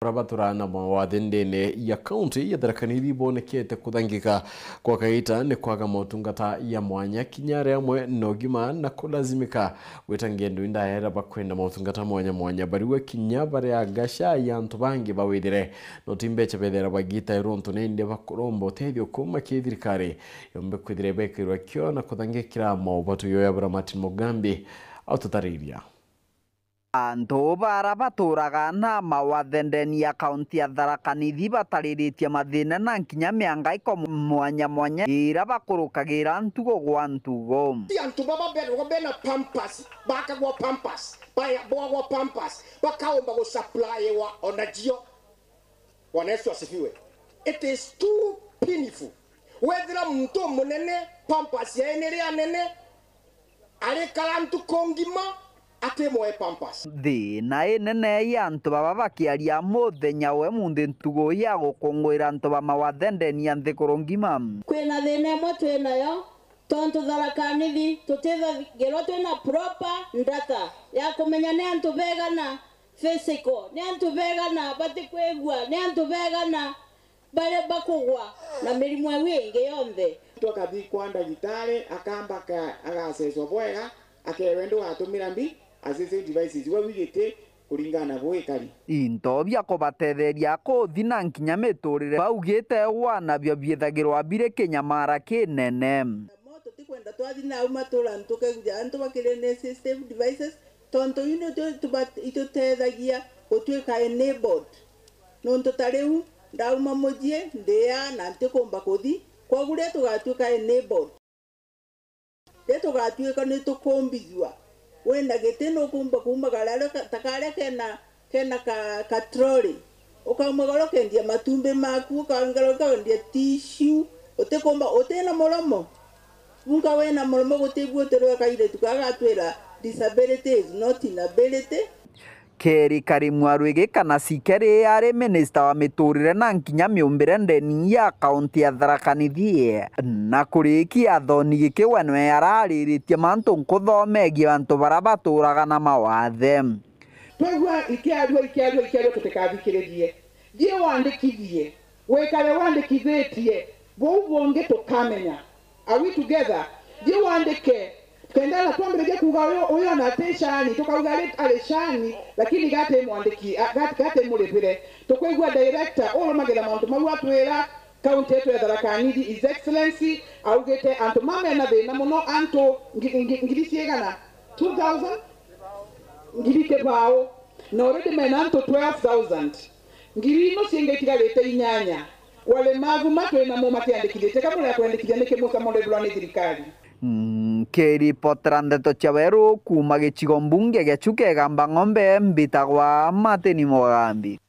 Prabaturana mawathindene ya kaunti ya Tharaka Nithi bonekete kuthangika kwa kaita ni kwaga motungata ya mwanya kinyare amwe nogima na kulazimika witangia ndu indahera bakwenda motungata mwanya bariwe kinya bare agasha ya ntubangi bawidire no timbe chebedera bagita ironto nende bakurombo tethio kuma kithirikari yombe kwithire bekirwa kyo na kuthangikira mobatu yoyabura Martin Mugambi autotariria. Antu bara baturaga na mawathendeni ya kaunti ya Tharaka Nithi batariritie mathina na nkinya miangaiko mwanya ira bakurukagira ntugo gwa ntugo. Antu baba bena pampas bakagwa pampas baya bwa pampas bakaomba go supply wa onajio wanesu asifiwe. It is too painful whether mtu munene pampas ya enere anene ale kalantu kongima ate moe pampas thina inene ya antu baba bakiaria muthenya we munthi ntugo ya gukungwira antu ba mawathendeni ya nthikuru ngima kwina thina imwe twinayo tontu Tharaka Nithi tutithagirwo twina proper data ya kumenya ni antu begana physical ni antu begana batikwigua ni antu begana bare bakugwa na mirimu wingi yonthe tokathi kwa ndagitari akamba agasecwo bwega akewendo atumira mbi asese devices we wigite kuringana gwikari into bya kubatetheria kuthi na nkinya miturire baugite wana byo biethagirwa bire kinyamara kinene moto tikwenda twathi na umatura ntukeguja antu bakire system devices tonto ino itutethagia gutwika enabled nonto tariu ndauma mujie ndia na ntikumba kuthi kwagure tugatwika enabled tugatwika ni tukumbithwa wenda gitino kumba kumagararo takare kena ka troli ukamagaro kendia matumbe maku ukangaro kendia tissue utekomba utena molomo unga wena molomo gutebwo terwa kaire tukagatwira disability is not inability. Keri Karimwarwige kana sikeri yari minister wa miturire na nkinya miumbire ndeni ya kaunti ya Tharaka Nithi na kurikia thoni gikiwenwe yarariritie mantu nkuthomegie antu bara baturaga na mawathe twegwa ikiarwa tutikathikiririe thie wandikithie wekare wandikithitie bonge tukamenya are we together thie wandike kendala twambirije kuga uyo na teshani tukauga aleshani lakini gate mwandiki gate mulipire tukwigwa director olo magera muntu magwatwera county yetu ya Tharaka Nithi his excellency augete antu mame na thina muno antu ngirisiegana 2000 ngirike bao na already mena antu 12000 ngiri no singetigarite inyanya wale magu matwena mu matiandikithite kamwe ya kwandikithia niki musa mondebwa ni thirikari. Keri potrandeto chaveru kuma gichigo mbunge gechuke gamba ng'ombe mbitagwa Martin Mugambi.